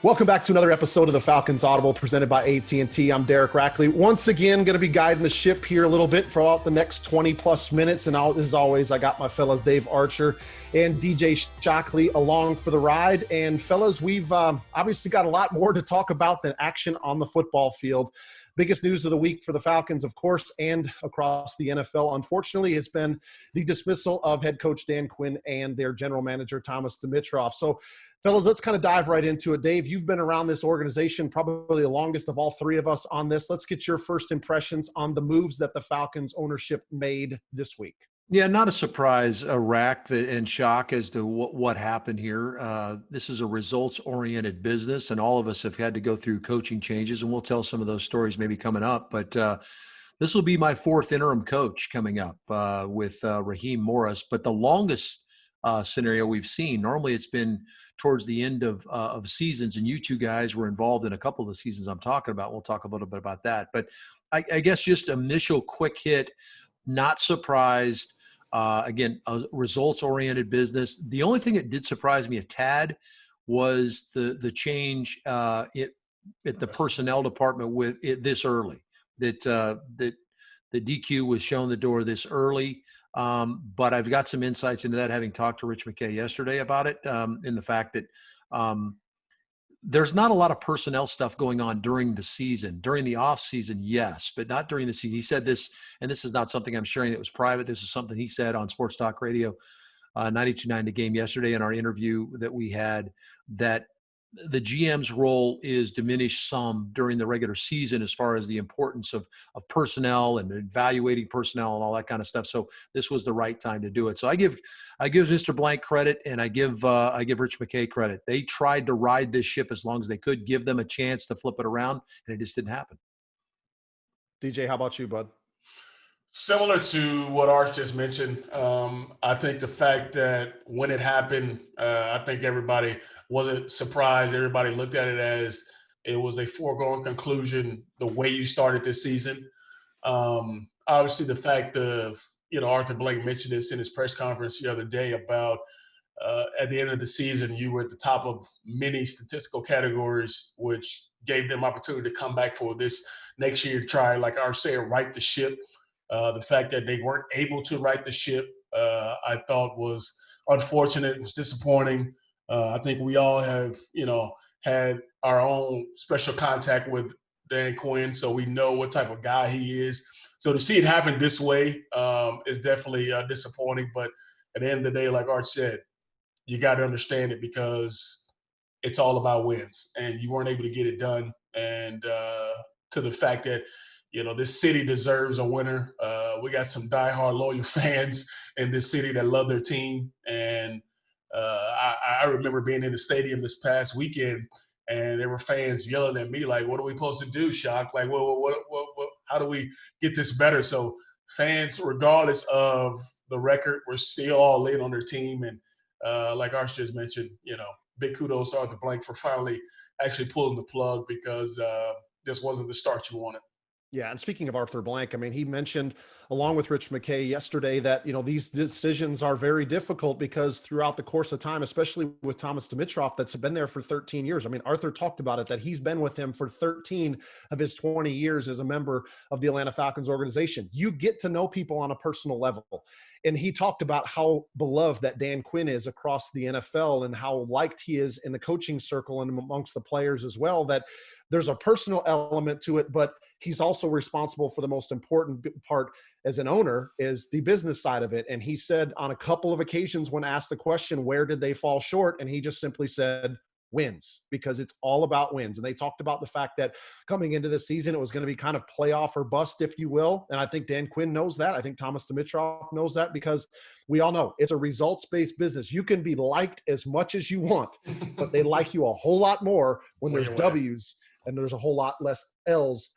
Welcome back to another episode of the Falcons Audible presented by AT&T. I'm Derek Rackley. Once again, going to be guiding the ship here a little bit for about the next 20 plus minutes. And as always, I got my fellas Dave Archer and DJ Shockley along for the ride. And fellas, we've obviously got a lot more to talk about than action on the football field. Biggest news of the week for the Falcons, of course, and across the NFL, unfortunately, has been the dismissal of head coach Dan Quinn and their general manager, Thomas Dimitroff. So, fellas, let's kind of dive right into it. Dave, you've been around this organization probably the longest of all three of us on this. Let's get your first impressions on the moves that the Falcons ownership made this week. Yeah, not a surprise, Rack and shock as to what happened here. This is a results-oriented business, and all of us have had to go through coaching changes, and we'll tell some of those stories maybe coming up. But this will be my fourth interim coach coming up with Raheem Morris. But the longest scenario we've seen, normally it's been towards the end of seasons, and you two guys were involved in a couple of the seasons I'm talking about. We'll talk a little bit about that. But I guess just initial quick hit, not surprised. Again, a results-oriented business. The only thing that did surprise me a tad was the change at the personnel department with it this early. That the DQ was shown the door this early. But I've got some insights into that, having talked to Rich McKay yesterday about it, in the fact that there's not a lot of personnel stuff going on during the season. During the off season, yes, but not during the season. He said this, and this is not something I'm sharing that was private. This is something he said on Sports Talk Radio, 92.9 The Game yesterday in our interview that we had, that the GM's role is diminished some during the regular season as far as the importance of personnel and evaluating personnel and all that kind of stuff. So this was the right time to do it. So I give Mr. Blank credit, and I give Rich McKay credit. They tried to ride this ship as long as they could, give them a chance to flip it around, and it just didn't happen. DJ, how about you, bud? Similar to what Arch just mentioned, I think the fact that when it happened, I think everybody wasn't surprised. Everybody looked at it as it was a foregone conclusion the way you started this season. Obviously, the fact of, Arthur Blank mentioned this in his press conference the other day about at the end of the season, you were at the top of many statistical categories, which gave them opportunity to come back for this next year to try, like Arch said, right the ship. The fact that they weren't able to right the ship, I thought was unfortunate. It was disappointing. I think we all have, had our own special contact with Dan Quinn, so we know what type of guy he is. So to see it happen this way is definitely disappointing. But at the end of the day, like Art said, you got to understand it because it's all about wins, and you weren't able to get it done. And to the fact that, this city deserves a winner. We got some diehard loyal fans in this city that love their team. And I remember being in the stadium this past weekend, and there were fans yelling at me like, "What are we supposed to do, Shock? Like, what, how do we get this better?" So fans, regardless of the record, were still all in on their team. And like Arch just mentioned, big kudos to Arthur Blank for finally actually pulling the plug, because this wasn't the start you wanted. Yeah, and speaking of Arthur Blank, I mean, he mentioned along with Rich McKay yesterday that, these decisions are very difficult because throughout the course of time, especially with Thomas Dimitroff, that's been there for 13 years. I mean, Arthur talked about it, that he's been with him for 13 of his 20 years as a member of the Atlanta Falcons organization. You get to know people on a personal level. And he talked about how beloved that Dan Quinn is across the NFL and how liked he is in the coaching circle and amongst the players as well, that there's a personal element to it, but he's also responsible for the most important part as an owner, is the business side of it. And he said on a couple of occasions when asked the question, where did they fall short? And he just simply said, wins, because it's all about wins. And they talked about the fact that coming into the season, it was going to be kind of playoff or bust, if you will. And I think Dan Quinn knows that. I think Thomas Dimitroff knows that, because we all know it's a results-based business. You can be liked as much as you want, but they like you a whole lot more when there's W's and there's a whole lot less L's.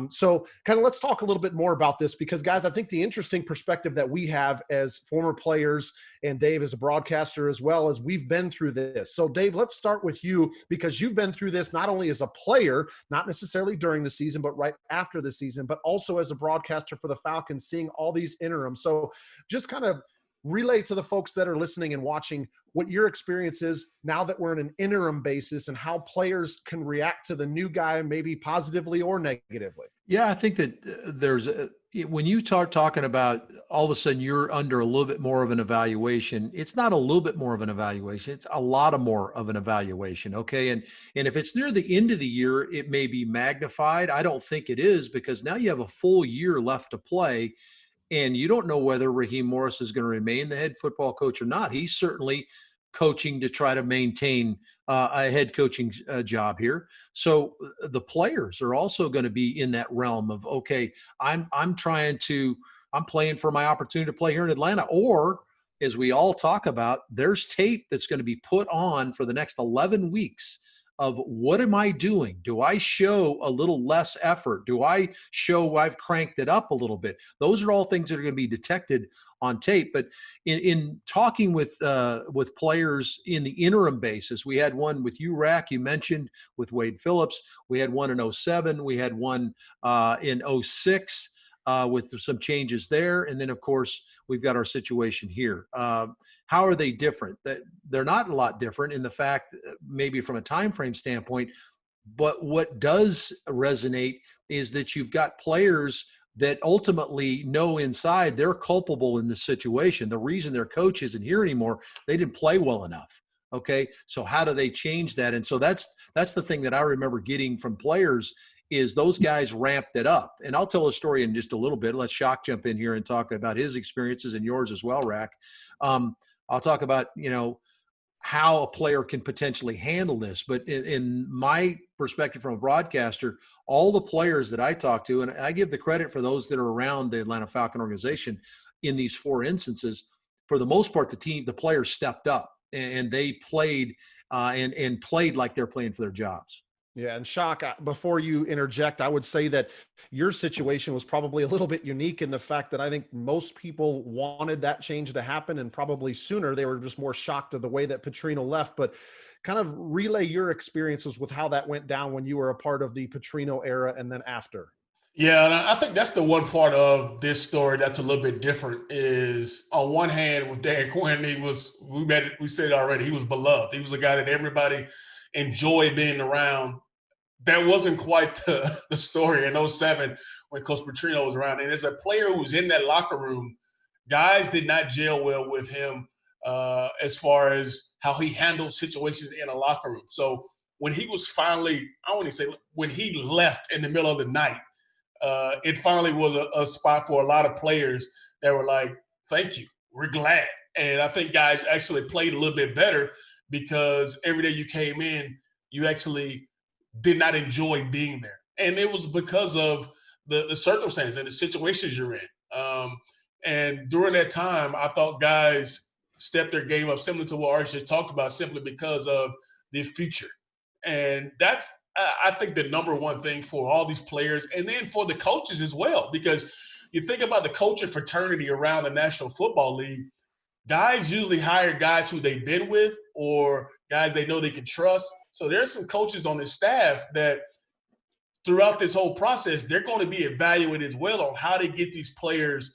So kind of let's talk a little bit more about this, because guys, I think the interesting perspective that we have as former players, and Dave as a broadcaster as well, as we've been through this. So Dave, let's start with you, because you've been through this not only as a player, not necessarily during the season, but right after the season, but also as a broadcaster for the Falcons, seeing all these interims. So just kind of relay to the folks that are listening and watching what your experience is now that we're in an interim basis and how players can react to the new guy, maybe positively or negatively. Yeah, I think that when you start talking about all of a sudden you're under a little bit more of an evaluation, it's not a little bit more of an evaluation, it's a lot of more of an evaluation. Okay. And if it's near the end of the year, it may be magnified. I don't think it is, because now you have a full year left to play. And you don't know whether Raheem Morris is going to remain the head football coach or not. He's certainly coaching to try to maintain a head coaching job here. So the players are also going to be in that realm of, okay, I'm playing for my opportunity to play here in Atlanta. Or, as we all talk about, there's tape that's going to be put on for the next 11 weeks of what am I doing? Do I show a little less effort? Do I show I've cranked it up a little bit? Those are all things that are going to be detected on tape. But in talking with players in the interim basis, we had one with you, Rack, you mentioned, with Wade Phillips. We had one in 07. We had one in 06 with some changes there. And then, of course, we've got our situation here. How are they different? They're not a lot different in the fact, maybe from a time frame standpoint, but what does resonate is that you've got players that ultimately know inside they're culpable in this situation. The reason their coach isn't here anymore, they didn't play well enough. Okay, so how do they change that? And so that's the thing that I remember getting from players is those guys ramped it up. And I'll tell a story in just a little bit. Let Shock jump in here and talk about his experiences and yours as well, Rack. I'll talk about, how a player can potentially handle this. But in my perspective from a broadcaster, all the players that I talk to, and I give the credit for those that are around the Atlanta Falcon organization in these 4 instances, for the most part, the players stepped up and they played and played like they're playing for their jobs. Yeah, and Shock, before you interject, I would say that your situation was probably a little bit unique in the fact that I think most people wanted that change to happen, and probably sooner. They were just more shocked at the way that Petrino left. But kind of relay your experiences with how that went down when you were a part of the Petrino era and then after. Yeah, and I think that's the one part of this story that's a little bit different is, on one hand, with Dan Quinn, we said it already, he was beloved. He was a guy that everybody enjoyed being around. That wasn't quite the story in 07 when Coach Petrino was around. And as a player who was in that locker room, guys did not gel well with him as far as how he handled situations in a locker room. So when he was finally, when he left in the middle of the night, it finally was a spot for a lot of players that were like, thank you, we're glad. And I think guys actually played a little bit better because every day you came in, you actually did not enjoy being there. And it was because of the circumstances and the situations you're in. And during that time, I thought guys stepped their game up, similar to what Arch just talked about, simply because of the future. And that's, I think, the number one thing for all these players, and then for the coaches as well, because you think about the coaching fraternity around the National Football League, guys usually hire guys who they've been with or guys they know they can trust. So there's some coaches on the staff that throughout this whole process, they're going to be evaluated as well on how they get these players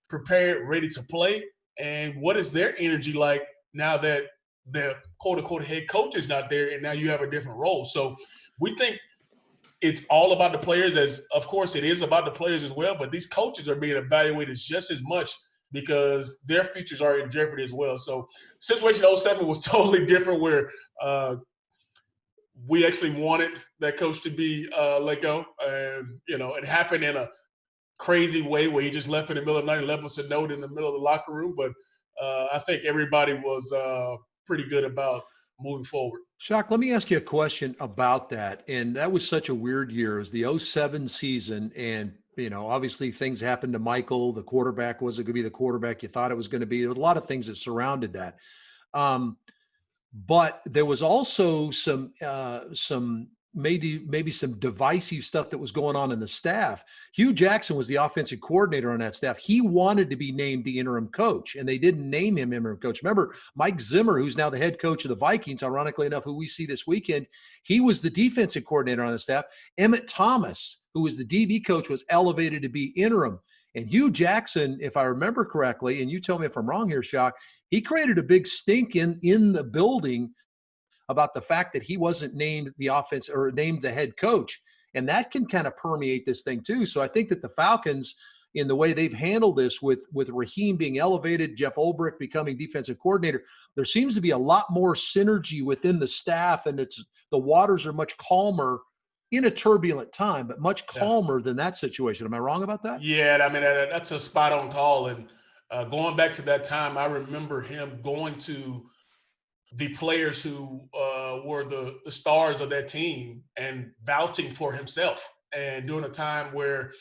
prepared, ready to play, and what is their energy like now that the quote-unquote head coach is not there and now you have a different role. So we think it's all about the players, as of course it is about the players as well, but these coaches are being evaluated just as much because their futures are in jeopardy as well. So situation 07 was totally different, where we actually wanted that coach to be let go. And, it happened in a crazy way where he just left in the middle of the night and left us a note in the middle of the locker room. But I think everybody was pretty good about moving forward. Shock, let me ask you a question about that. And that was such a weird year. It was the 07 season. And, obviously things happened to Michael. The quarterback wasn't going to be the quarterback you thought it was going to be. There was a lot of things that surrounded that. But there was also some maybe some divisive stuff that was going on in the staff. Hugh Jackson was the offensive coordinator on that staff. He wanted to be named the interim coach, and they didn't name him interim coach. Remember, Mike Zimmer, who's now the head coach of the Vikings, ironically enough, who we see this weekend, he was the defensive coordinator on the staff. Emmett Thomas, who was the DB coach, was elevated to be interim. And Hugh Jackson, if I remember correctly, and you tell me if I'm wrong here, Shock, he created a big stink in the building about the fact that he wasn't named the offense or named the head coach. And that can kind of permeate this thing too. So I think that the Falcons, in the way they've handled this with Raheem being elevated, Jeff Ulbrich becoming defensive coordinator, there seems to be a lot more synergy within the staff, and the waters are much calmer in a turbulent time, but much calmer than that situation. Am I wrong about that? Yeah, I mean, that's a spot on call. And going back to that time, I remember him going to the players who were the stars of that team and vouching for himself. And during a time where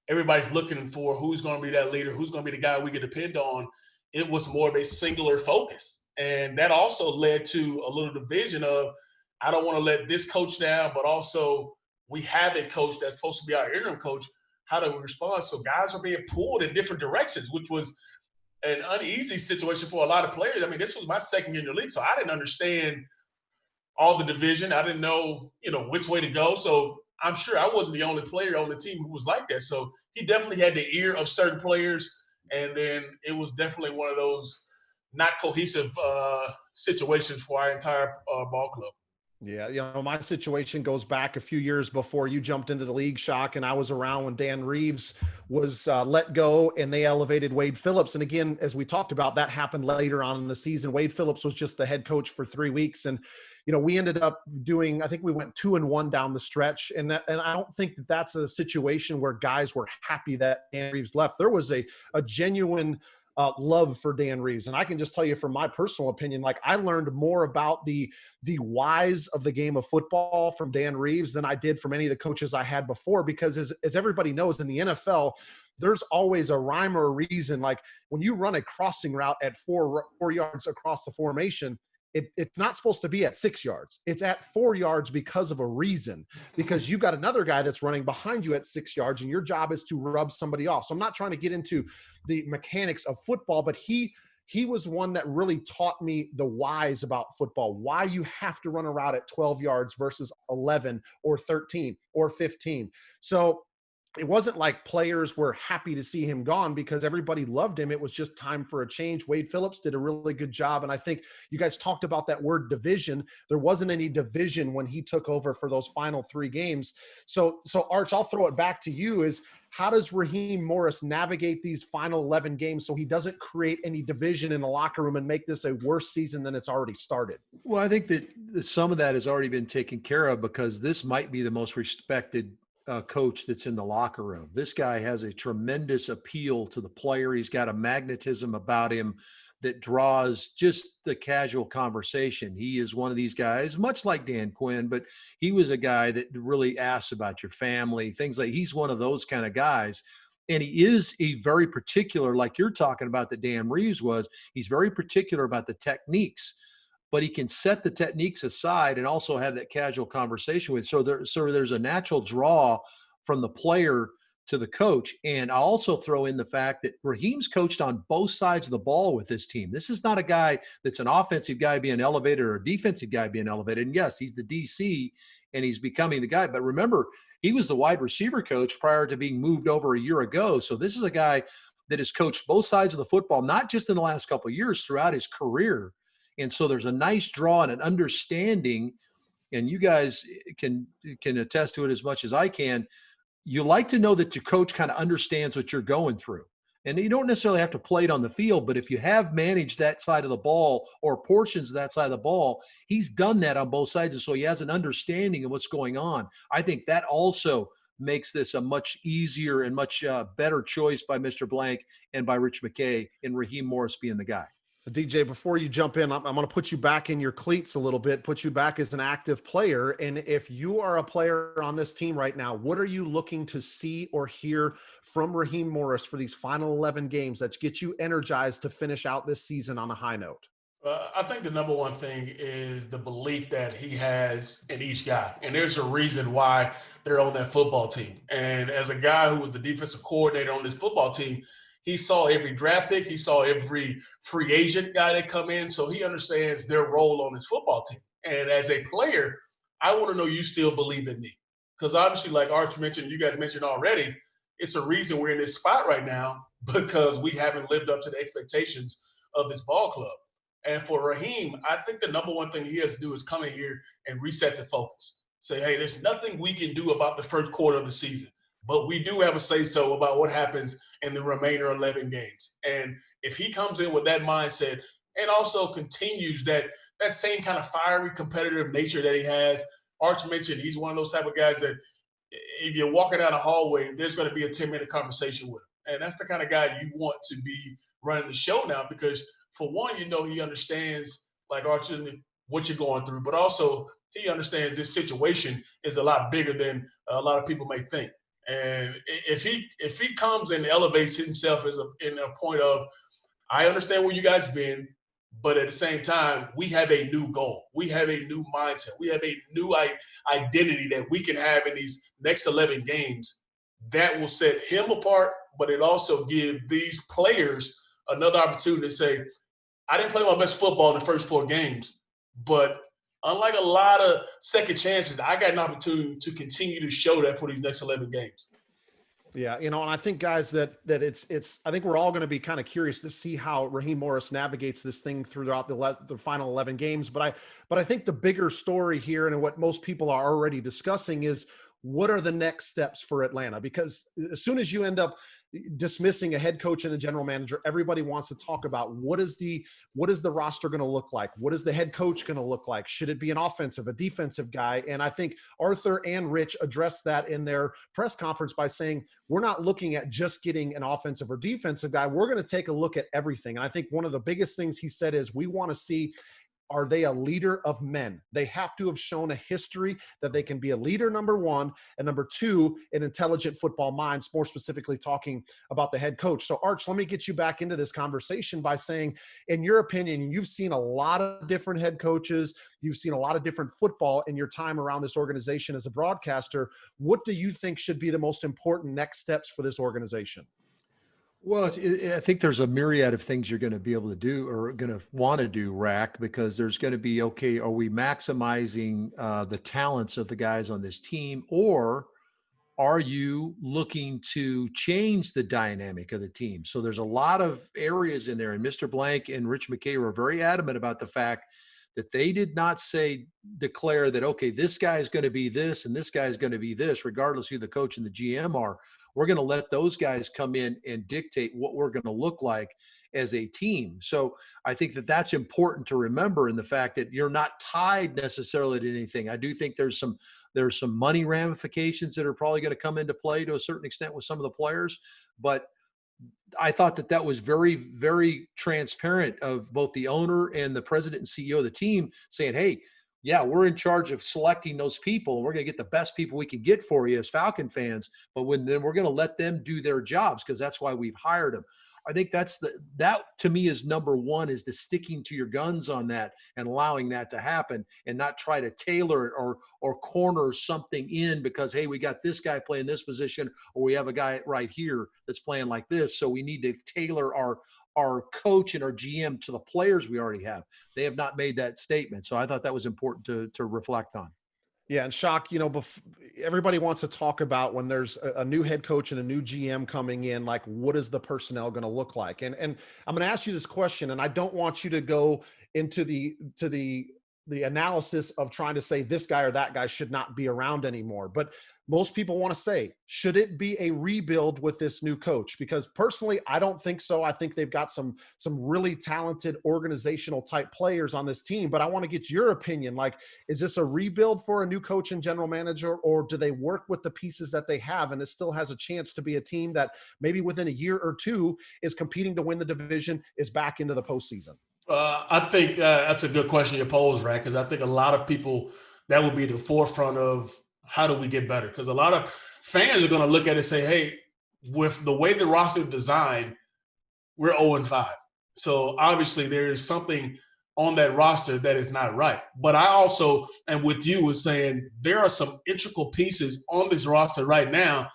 everybody's looking for who's going to be that leader, who's going to be the guy we can depend on, it was more of a singular focus. And that also led to a little division of, I don't want to let this coach down, but also we have a coach that's supposed to be our interim coach. How do we respond? So guys are being pulled in different directions, which was an uneasy situation for a lot of players. I mean, this was my second year in the league, so I didn't understand all the division. I didn't know, which way to go. So I'm sure I wasn't the only player on the team who was like that. So he definitely had the ear of certain players, and then it was definitely one of those not cohesive situations for our entire ball club. Yeah, my situation goes back a few years before you jumped into the league, Shock, and I was around when Dan Reeves was let go and they elevated Wade Phillips. And again, as we talked about, that happened later on in the season. Wade Phillips was just the head coach for 3 weeks. And, we ended up I think we went 2-1 down the stretch. And I don't think that that's a situation where guys were happy that Dan Reeves left. There was a genuine love for Dan Reeves. And I can just tell you from my personal opinion, like I learned more about the whys of the game of football from Dan Reeves than I did from any of the coaches I had before, because as everybody knows in the NFL, there's always a rhyme or a reason. Like when you run a crossing route at 4 yards across the formation, it's not supposed to be at 6 yards. It's at 4 yards because of a reason, because you've got another guy that's running behind you at 6 yards and your job is to rub somebody off. So I'm not trying to get into the mechanics of football, but he was one that really taught me the whys about football, why you have to run a route at 12 yards versus 11 or 13 or 15. So it wasn't like players were happy to see him gone because everybody loved him. It was just time for a change. Wade Phillips did a really good job. And I think you guys talked about that word division. There wasn't any division when he took over for those final 3 games. So Arch, I'll throw it back to you is how does Raheem Morris navigate these final 11 games so he doesn't create any division in the locker room and make this a worse season than it's already started? Well, I think that some of that has already been taken care of because this might be the most respected coach that's in the locker room. This guy has a tremendous appeal to the player. He's got a magnetism about him that draws just the casual conversation. He is one of these guys, much like Dan Quinn, but he was a guy that really asks about your family, things like he's one of those kind of guys. And he is a very particular, like you're talking about that Dan Reeves was, he's very particular about the techniques, but he can set the techniques aside and also have that casual conversation with. So there's a natural draw from the player to the coach. And I'll also throw in the fact that Raheem's coached on both sides of the ball with this team. This is not a guy that's an offensive guy being elevated or a defensive guy being elevated. And yes, he's the DC and he's becoming the guy. But remember, he was the wide receiver coach prior to being moved over a year ago. So this is a guy that has coached both sides of the football, not just in the last couple of years, throughout his career. And so there's a nice draw and an understanding, and you guys can attest to it as much as I can. You like to know that your coach kind of understands what you're going through. And you don't necessarily have to play it on the field, but if you have managed that side of the ball or portions of that side of the ball, he's done that on both sides. And so he has an understanding of what's going on. I think that also makes this a much easier and much better choice by Mr. Blank and by Rich McKay and Raheem Morris being the guy. DJ, before you jump in, I'm going to put you back in your cleats a little bit, put you back as an active player. And if you are a player on this team right now, what are you looking to see or hear from Raheem Morris for these final 11 games that get you energized to finish out this season on a high note? I think the number one thing is the belief that he has in each guy. And there's a reason why they're on that football team. And as a guy who was the defensive coordinator on this football team, he saw every draft pick. He saw every free agent guy that come in. So he understands their role on his football team. And as a player, I want to know you still believe in me. Because obviously, like Arch mentioned, you guys mentioned already, it's a reason we're in this spot right now because we haven't lived up to the expectations of this ball club. And for Raheem, I think the number one thing he has to do is come in here and reset the focus. Say, hey, there's nothing we can do about the first quarter of the season, but we do have a say-so about what happens in the remainder 11 games. And if he comes in with that mindset and also continues that same kind of fiery, competitive nature that he has, Arch mentioned he's one of those type of guys that if you're walking down a hallway, there's going to be a 10-minute conversation with him. And that's the kind of guy you want to be running the show now because, for one, he understands, like Arch, what you're going through, but also he understands this situation is a lot bigger than a lot of people may think. And if he comes and elevates himself in a point of, I understand where you guys been, but at the same time, we have a new goal. We have a new mindset. We have a new identity that we can have in these next 11 games that will set him apart, but it also give these players another opportunity to say, I didn't play my best football in the first 4 games, but unlike a lot of second chances, I got an opportunity to continue to show that for these next 11 games. Yeah, and I think, guys, that it's. I think we're all going to be kind of curious to see how Raheem Morris navigates this thing throughout the final 11 games. But I think the bigger story here, and what most people are already discussing, is what are the next steps for Atlanta? Because as soon as you end up dismissing a head coach and a general manager, everybody wants to talk about what is the roster going to look like? What is the head coach going to look like? Should it be an offensive, a defensive guy? And I think Arthur and Rich addressed that in their press conference by saying, we're not looking at just getting an offensive or defensive guy. We're going to take a look at everything. And I think one of the biggest things he said is we want to see, are they a leader of men? They have to have shown a history that they can be a leader, number one, and number two, an intelligent football mind, more specifically talking about the head coach. So, Arch, let me get you back into this conversation by saying, in your opinion, you've seen a lot of different head coaches. You've seen a lot of different football in your time around this organization as a broadcaster. What do you think should be the most important next steps for this organization? Well, I think there's a myriad of things you're going to be able to do or going to want to do, Rack, because there's going to be, okay, are we maximizing the talents of the guys on this team, or are you looking to change the dynamic of the team? So there's a lot of areas in there, and Mr. Blank and Rich McKay were very adamant about the fact that they did not declare that, okay, this guy is going to be this and this guy is going to be this, regardless who the coach and the GM are. We're going to let those guys come in and dictate what we're going to look like as a team. So I think that that's important to remember, in the fact that you're not tied necessarily to anything. I do think there's some money ramifications that are probably going to come into play to a certain extent with some of the players, but I thought that was very, very transparent of both the owner and the president and CEO of the team saying, hey, yeah, we're in charge of selecting those people, and we're going to get the best people we can get for you as Falcon fans, but then we're going to let them do their jobs because that's why we've hired them. I think that to me is number one, is the sticking to your guns on that and allowing that to happen, and not try to tailor it or corner something in because, hey, we got this guy playing this position, or we have a guy right here that's playing like this, so we need to tailor our coach and our GM to the players we already have. They have not made that statement. So I thought that was important to reflect on. Yeah, and Shock, everybody wants to talk about when there's a new head coach and a new GM coming in, like, what is the personnel going to look like? And I'm going to ask you this question, and I don't want you to go into the analysis of trying to say this guy or that guy should not be around anymore. But most people want to say, should it be a rebuild with this new coach? Because personally, I don't think so. I think they've got some really talented organizational type players on this team, but I want to get your opinion. Like, is this a rebuild for a new coach and general manager, or do they work with the pieces that they have and it still has a chance to be a team that maybe within a year or two is competing to win the division, is back into the postseason? I think that's a good question you pose, right? Because I think a lot of people, that would be the forefront of how do we get better? Because a lot of fans are going to look at it and say, hey, with the way the roster is designed, we're 0-5. So obviously there is something on that roster that is not right. But I also, and with you, is saying there are some integral pieces on this roster right now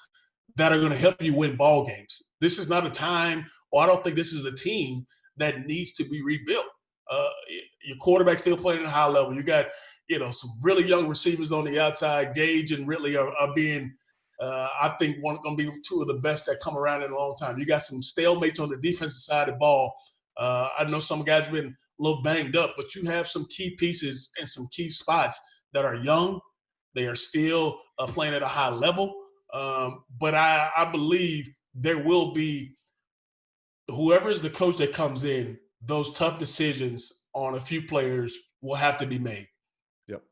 that are going to help you win ball games. This is not a time, or I don't think this is a team that needs to be rebuilt. Your quarterback still playing at a high level. You got, some really young receivers on the outside. Gage and Ridley are being I think going to be two of the best that come around in a long time. You got some stalemates on the defensive side of the ball. I know some guys have been a little banged up, but you have some key pieces and some key spots that are young. They are still playing at a high level. But I believe there will be, whoever is the coach that comes in, those tough decisions on a few players will have to be made. Yep.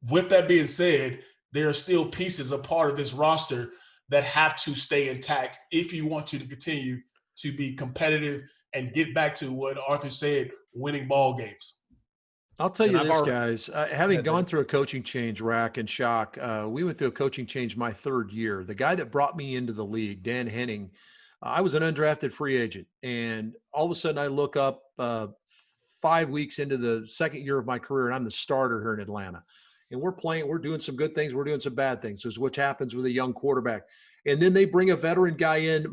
With that being said, there are still pieces, a part of this roster that have to stay intact if you want to continue to be competitive and get back to what Arthur said, winning ball games. I'll tell And you I've this, already- guys, having gone through a coaching change, Rack and Shock, we went through a coaching change my third year. The guy that brought me into the league, Dan Henning, I was an undrafted free agent. And all of a sudden I look up 5 weeks into the second year of my career, and I'm the starter here in Atlanta. And we're doing some good things. We're doing some bad things. This is what happens with a young quarterback. And then they bring a veteran guy in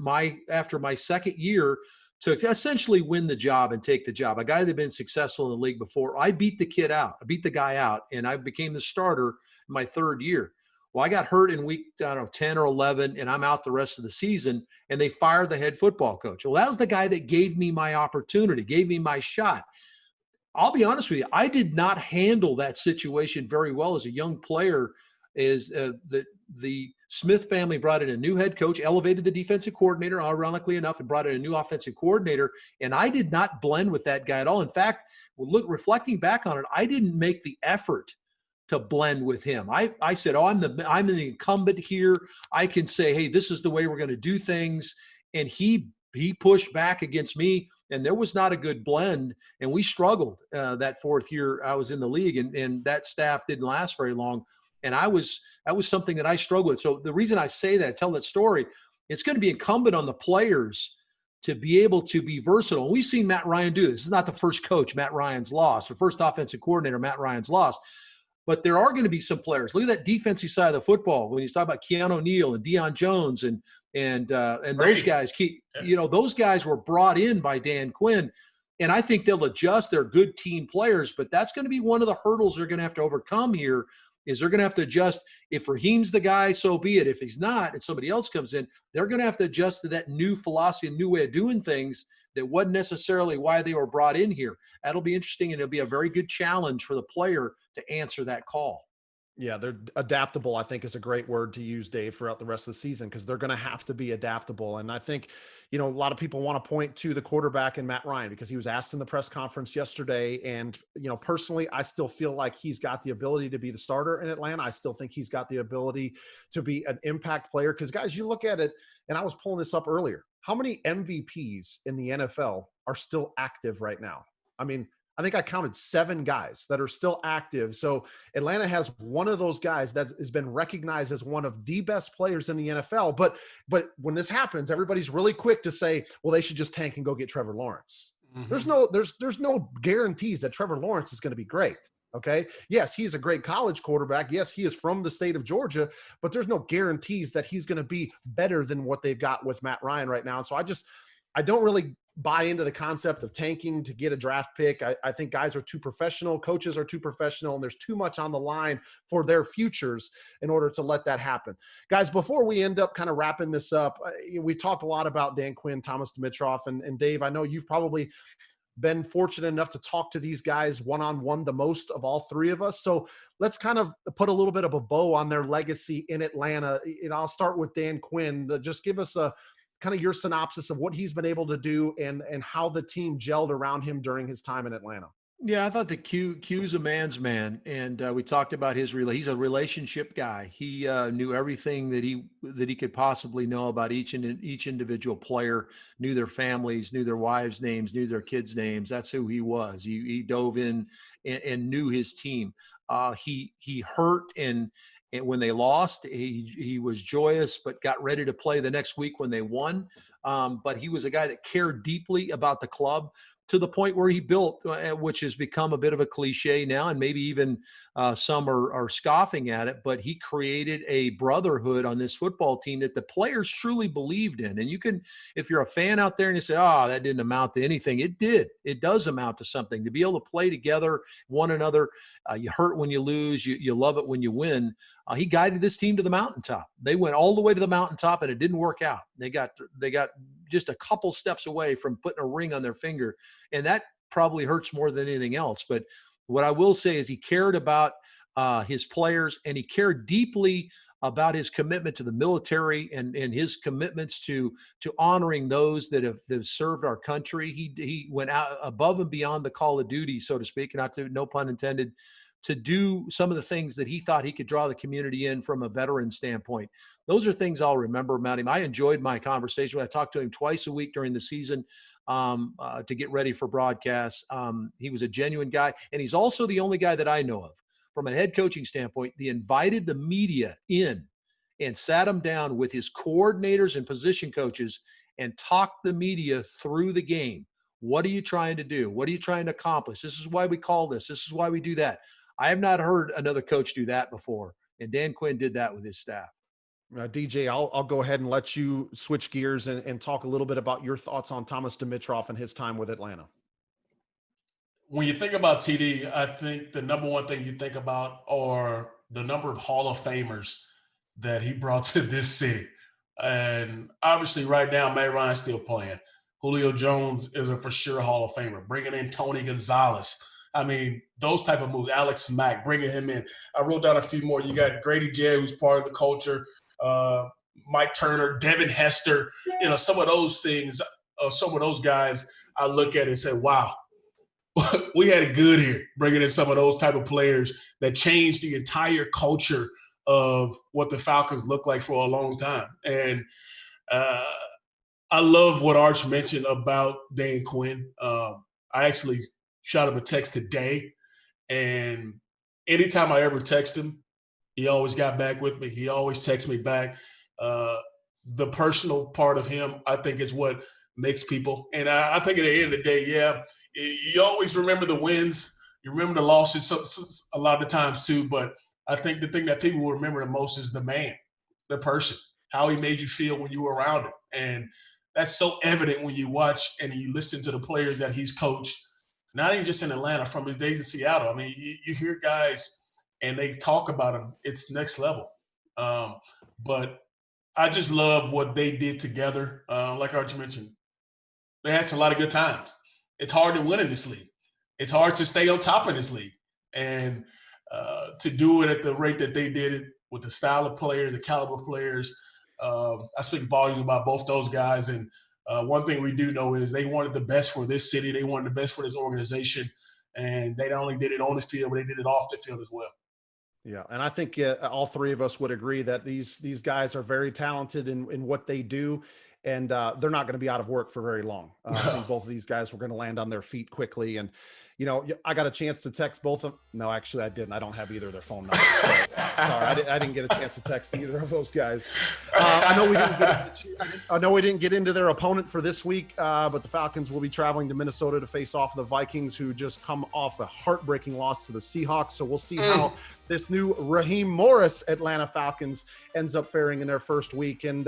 after my second year to essentially win the job and take the job. A guy that had been successful in the league before. I beat the kid out. I beat the guy out, and I became the starter in my third year. Well, I got hurt in week, 10 or 11, and I'm out the rest of the season, and they fired the head football coach. Well, that was the guy that gave me my opportunity, gave me my shot. I'll be honest with you, I did not handle that situation very well as a young player. The Smith family brought in a new head coach, elevated the defensive coordinator, ironically enough, and brought in a new offensive coordinator. And I did not blend with that guy at all. In fact, reflecting back on it, I didn't make the effort to blend with him. I said, I'm the incumbent here. I can say, hey, this is the way we're going to do things. And he pushed back against me, and there was not a good blend. And we struggled that fourth year I was in the league, and that staff didn't last very long. And that was something that I struggled with. So the reason I say that, I tell that story, it's going to be incumbent on the players to be able to be versatile. And we've seen Matt Ryan do this. This is not the first coach Matt Ryan's lost, or first offensive coordinator Matt Ryan's lost. But there are going to be some players. Look at that defensive side of the football. When you talk about Keanu Neal and Deion Jones and those guys, those guys were brought in by Dan Quinn. And I think they'll adjust. They're good team players, but that's going to be one of the hurdles they're going to have to overcome here. Is they're going to have to adjust. If Raheem's the guy, so be it. If he's not and somebody else comes in, they're going to have to adjust to that new philosophy and new way of doing things that wasn't necessarily why they were brought in here. That'll be interesting, and it'll be a very good challenge for the player to answer that call. Yeah, they're adaptable, I think, is a great word to use, Dave, throughout the rest of the season, because they're going to have to be adaptable. And I think, a lot of people want to point to the quarterback and Matt Ryan, because he was asked in the press conference yesterday. And, personally, I still feel like he's got the ability to be the starter in Atlanta. I still think he's got the ability to be an impact player, because, guys, you look at it, and I was pulling this up earlier. How many MVPs in the NFL are still active right now? I mean, I think I counted 7 guys that are still active. So Atlanta has one of those guys that has been recognized as one of the best players in the NFL. But when this happens, everybody's really quick to say, well, they should just tank and go get Trevor Lawrence. Mm-hmm. There's no guarantees that Trevor Lawrence is going to be great. Okay. Yes, he's a great college quarterback. Yes, he is from the state of Georgia, but there's no guarantees that he's going to be better than what they've got with Matt Ryan right now. So I don't really buy into the concept of tanking to get a draft pick. I think guys are too professional. Coaches are too professional, and there's too much on the line for their futures in order to let that happen. Guys, before we end up kind of wrapping this up, we've talked a lot about Dan Quinn, Thomas Dimitroff, and Dave, I know you've probably been fortunate enough to talk to these guys one-on-one the most of all three of us. So let's kind of put a little bit of a bow on their legacy in Atlanta. I'll start with Dan Quinn. Just give us a kind of your synopsis of what he's been able to do and how the team gelled around him during his time in Atlanta. Yeah, I thought that Q's a man's man, and we talked about he's a relationship guy. He knew everything that he could possibly know about each individual player, knew their families, knew their wives' names, knew their kids' names. That's who he was. He dove in and knew his team. He hurt and when they lost, he was joyous, but got ready to play the next week when they won. But he was a guy that cared deeply about the club, to the point where he built, which has become a bit of a cliche now, and maybe even some are scoffing at it, but he created a brotherhood on this football team that the players truly believed in. And you can, if you're a fan out there and you say, oh, that didn't amount to anything, it did. It does amount to something. To be able to play together, one another, you hurt when you lose, you love it when you win. He guided this team to the mountaintop. They went all the way to the mountaintop, and it didn't work out. They got just a couple steps away from putting a ring on their finger, and that probably hurts more than anything else. But what I will say is he cared about his players, and he cared deeply about his commitment to the military and his commitments to honoring those that have served our country. He went out above and beyond the call of duty, so to speak, no pun intended, to do some of the things that he thought he could draw the community in from a veteran standpoint. Those are things I'll remember about him. I enjoyed my conversation. I talked to him twice a week during the season to get ready for broadcasts. He was a genuine guy, and he's also the only guy that I know of from a head coaching standpoint, they invited the media in and sat them down with his coordinators and position coaches and talked the media through the game. What are you trying to do? What are you trying to accomplish? This is why we call this. This is why we do that. I have not heard another coach do that before, and Dan Quinn did that with his staff. DJ, I'll go ahead and let you switch gears and talk a little bit about your thoughts on Thomas Dimitroff and his time with Atlanta. When you think about TD, I think the number one thing you think about are the number of Hall of Famers that he brought to this city. And obviously right now, Matt Ryan's still playing. Julio Jones is a for sure Hall of Famer. Bringing in Tony Gonzalez. I mean, those type of moves. Alex Mack, bringing him in. I wrote down a few more. You got Grady Jarrett, who's part of the culture. Mike Turner, Devin Hester. You know, some of those things, some of those guys, I look at it and say, wow. We had it good here, bringing in some of those type of players that changed the entire culture of what the Falcons looked like for a long time. And I love what Arch mentioned about Dan Quinn. I actually shot him a text today, and anytime I ever text him, he always got back with me. He always texts me back. The personal part of him, I think, is what makes people. And I think at the end of the day, yeah, you always remember the wins. You remember the losses a lot of the times too. But I think the thing that people will remember the most is the man, the person, how he made you feel when you were around him. And that's so evident when you watch and you listen to the players that he's coached, not even just in Atlanta, from his days in Seattle. I mean, you hear guys and they talk about him. It's next level. But I just love what they did together. Like Archie mentioned, they had a lot of good times. It's hard to win in this league. It's hard to stay on top in this league. And to do it at the rate that they did it with the style of players, the caliber of players, I speak volumes about both those guys. And one thing we do know is they wanted the best for this city. They wanted the best for this organization. And they not only did it on the field, but they did it off the field as well. Yeah, and I think all three of us would agree that these guys are very talented in what they do. And they're not going to be out of work for very long. I think both of these guys were going to land on their feet quickly. And, you know, I got a chance to text both of them. No, actually, I didn't. I don't have either of their phone numbers. Sorry, I didn't get a chance to text either of those guys. I know we didn't get into their opponent for this week, but the Falcons will be traveling to Minnesota to face off the Vikings, who just come off a heartbreaking loss to the Seahawks. So we'll see how this new Raheem Morris Atlanta Falcons ends up faring in their first week. And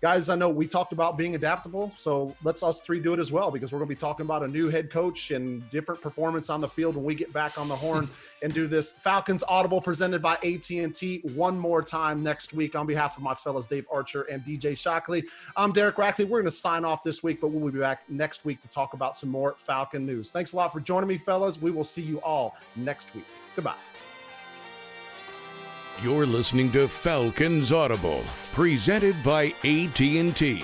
guys, I know we talked about being adaptable, so let's us three do it as well, because we're going to be talking about a new head coach and different performance on the field when we get back on the horn and do this. Falcons Audible presented by AT&T one more time next week. On behalf of my fellows Dave Archer and DJ Shockley, I'm Derek Rackley. We're going to sign off this week, but we'll be back next week to talk about some more Falcon news. Thanks a lot for joining me, fellas. We will see you all next week. Goodbye. You're listening to Falcons Audible, presented by AT&T.